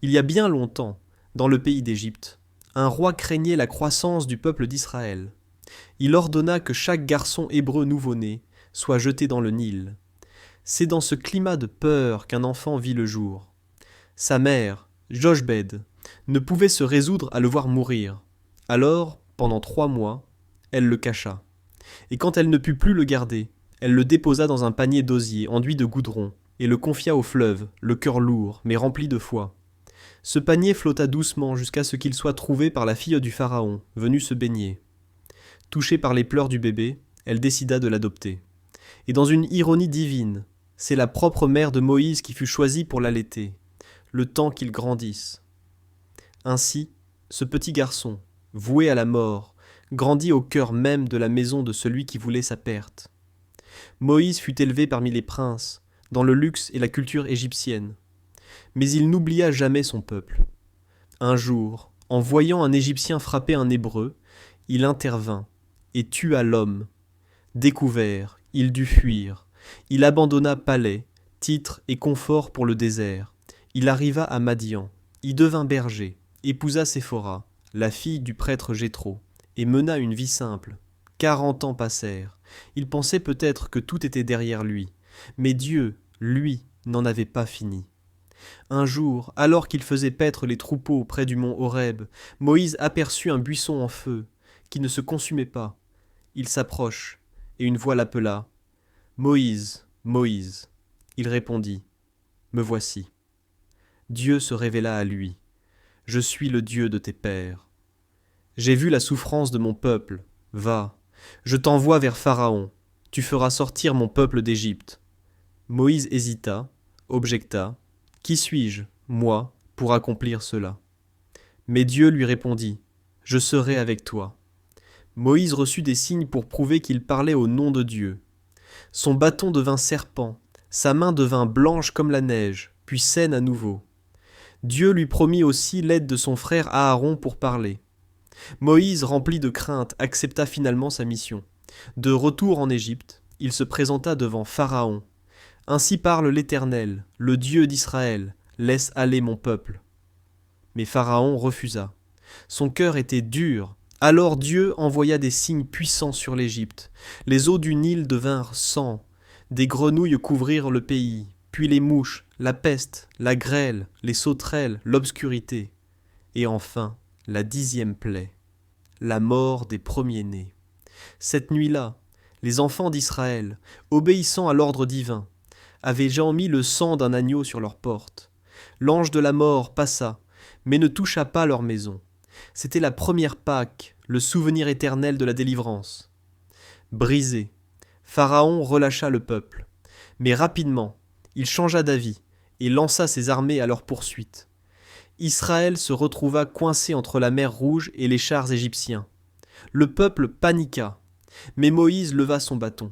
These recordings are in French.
Il y a bien longtemps, dans le pays d'Égypte, un roi craignait la croissance du peuple d'Israël. Il ordonna que chaque garçon hébreu nouveau-né soit jeté dans le Nil. C'est dans ce climat de peur qu'un enfant vit le jour. Sa mère, Jochebed, ne pouvait se résoudre à le voir mourir. Alors, pendant 3 mois, elle le cacha. Et quand elle ne put plus le garder, elle le déposa dans un panier d'osier enduit de goudron et le confia au fleuve, le cœur lourd, mais rempli de foi. Ce panier flotta doucement jusqu'à ce qu'il soit trouvé par la fille du pharaon, venue se baigner. Touchée par les pleurs du bébé, elle décida de l'adopter. Et dans une ironie divine, c'est la propre mère de Moïse qui fut choisie pour l'allaiter, le temps qu'il grandisse. Ainsi, ce petit garçon, voué à la mort, grandit au cœur même de la maison de celui qui voulait sa perte. Moïse fut élevé parmi les princes, dans le luxe et la culture égyptienne. Mais il n'oublia jamais son peuple. Un jour, en voyant un Égyptien frapper un Hébreu, il intervint et tua l'homme. Découvert, il dut fuir. Il abandonna palais, titres et confort pour le désert. Il arriva à Madian, y devint berger, épousa Séphora, la fille du prêtre Jéthro, et mena une vie simple. 40 ans passèrent. Il pensait peut-être que tout était derrière lui, mais Dieu, lui, n'en avait pas fini. Un jour, alors qu'il faisait paître les troupeaux près du mont Horeb, Moïse aperçut un buisson en feu, qui ne se consumait pas. Il s'approche, et une voix l'appela. « Moïse, Moïse !» Il répondit. « Me voici. » Dieu se révéla à lui. « Je suis le Dieu de tes pères. J'ai vu la souffrance de mon peuple. Va, je t'envoie vers Pharaon. Tu feras sortir mon peuple d'Égypte. » Moïse hésita, objecta. « Qui suis-je, moi, pour accomplir cela ?» Mais Dieu lui répondit. « Je serai avec toi. » Moïse reçut des signes pour prouver qu'il parlait au nom de Dieu. Son bâton devint serpent, sa main devint blanche comme la neige, puis saine à nouveau. Dieu lui promit aussi l'aide de son frère Aaron pour parler. Moïse, rempli de crainte, accepta finalement sa mission. De retour en Égypte, il se présenta devant Pharaon. « Ainsi parle l'Éternel, le Dieu d'Israël, laisse aller mon peuple. » Mais Pharaon refusa. Son cœur était dur. Alors Dieu envoya des signes puissants sur l'Égypte. Les eaux du Nil devinrent sang. Des grenouilles couvrirent le pays, puis les mouches, la peste, la grêle, les sauterelles, l'obscurité. Et enfin, la 10e plaie, la mort des premiers-nés. Cette nuit-là, les enfants d'Israël, obéissant à l'ordre divin, avaient mis le sang d'un agneau sur leurs portes. L'ange de la mort passa, mais ne toucha pas leur maison. C'était la première Pâque, le souvenir éternel de la délivrance. Brisé, Pharaon relâcha le peuple. Mais rapidement, il changea d'avis et lança ses armées à leur poursuite. Israël se retrouva coincé entre la mer Rouge et les chars égyptiens. Le peuple paniqua, mais Moïse leva son bâton,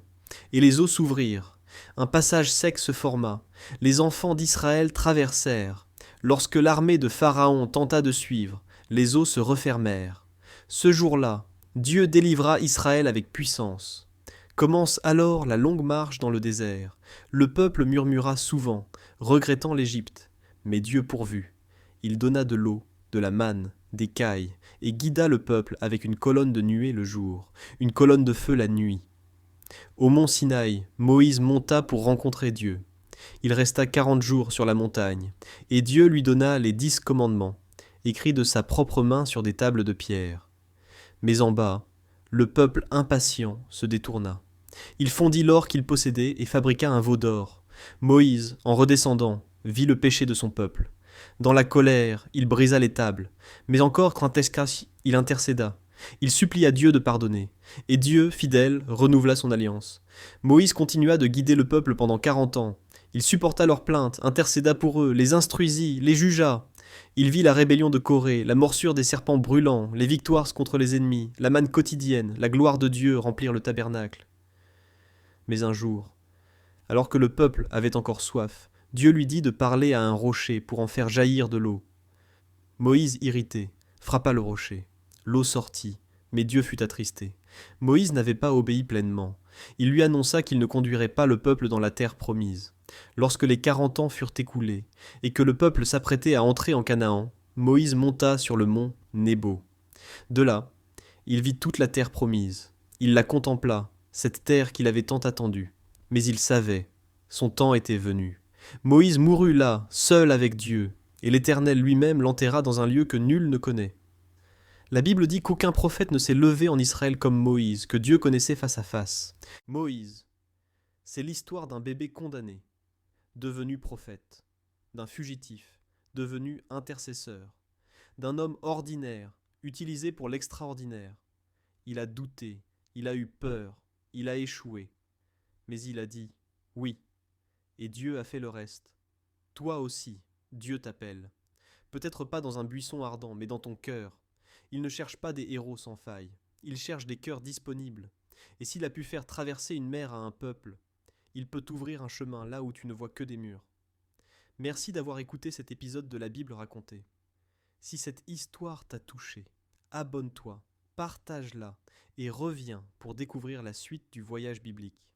et les eaux s'ouvrirent. Un passage sec se forma. Les enfants d'Israël traversèrent. Lorsque l'armée de Pharaon tenta de suivre, les eaux se refermèrent. Ce jour-là, Dieu délivra Israël avec puissance. Commence alors la longue marche dans le désert. Le peuple murmura souvent, regrettant l'Égypte. Mais Dieu pourvut. Il donna de l'eau, de la manne, des cailles, et guida le peuple avec une colonne de nuée le jour, une colonne de feu la nuit. Au mont Sinaï, Moïse monta pour rencontrer Dieu. Il resta 40 jours sur la montagne, et Dieu lui donna les 10 commandements, écrits de sa propre main sur des tables de pierre. Mais en bas, le peuple impatient se détourna. Il fondit l'or qu'il possédait et fabriqua un veau d'or. Moïse, en redescendant, vit le péché de son peuple. Dans la colère, il brisa les tables, mais encore quand il intercéda. Il supplia Dieu de pardonner, et Dieu, fidèle, renouvela son alliance. Moïse continua de guider le peuple pendant 40 ans. Il supporta leurs plaintes, intercéda pour eux, les instruisit, les jugea. Il vit la rébellion de Corée, la morsure des serpents brûlants, les victoires contre les ennemis, la manne quotidienne, la gloire de Dieu remplir le tabernacle. Mais un jour, alors que le peuple avait encore soif, Dieu lui dit de parler à un rocher pour en faire jaillir de l'eau. Moïse, irrité, frappa le rocher. L'eau sortit, mais Dieu fut attristé. Moïse n'avait pas obéi pleinement. Il lui annonça qu'il ne conduirait pas le peuple dans la terre promise. Lorsque les 40 ans furent écoulés, et que le peuple s'apprêtait à entrer en Canaan, Moïse monta sur le mont Nebo. De là, il vit toute la terre promise. Il la contempla, cette terre qu'il avait tant attendue. Mais il savait, son temps était venu. Moïse mourut là, seul avec Dieu, et l'Éternel lui-même l'enterra dans un lieu que nul ne connaît. La Bible dit qu'aucun prophète ne s'est levé en Israël comme Moïse, que Dieu connaissait face à face. Moïse, c'est l'histoire d'un bébé condamné, devenu prophète, d'un fugitif, devenu intercesseur, d'un homme ordinaire, utilisé pour l'extraordinaire. Il a douté, il a eu peur, il a échoué. Mais il a dit « Oui », et Dieu a fait le reste. Toi aussi, Dieu t'appelle. Peut-être pas dans un buisson ardent, mais dans ton cœur. Il ne cherche pas des héros sans faille, il cherche des cœurs disponibles. Et s'il a pu faire traverser une mer à un peuple, il peut t'ouvrir un chemin là où tu ne vois que des murs. Merci d'avoir écouté cet épisode de la Bible racontée. Si cette histoire t'a touché, abonne-toi, partage-la et reviens pour découvrir la suite du voyage biblique.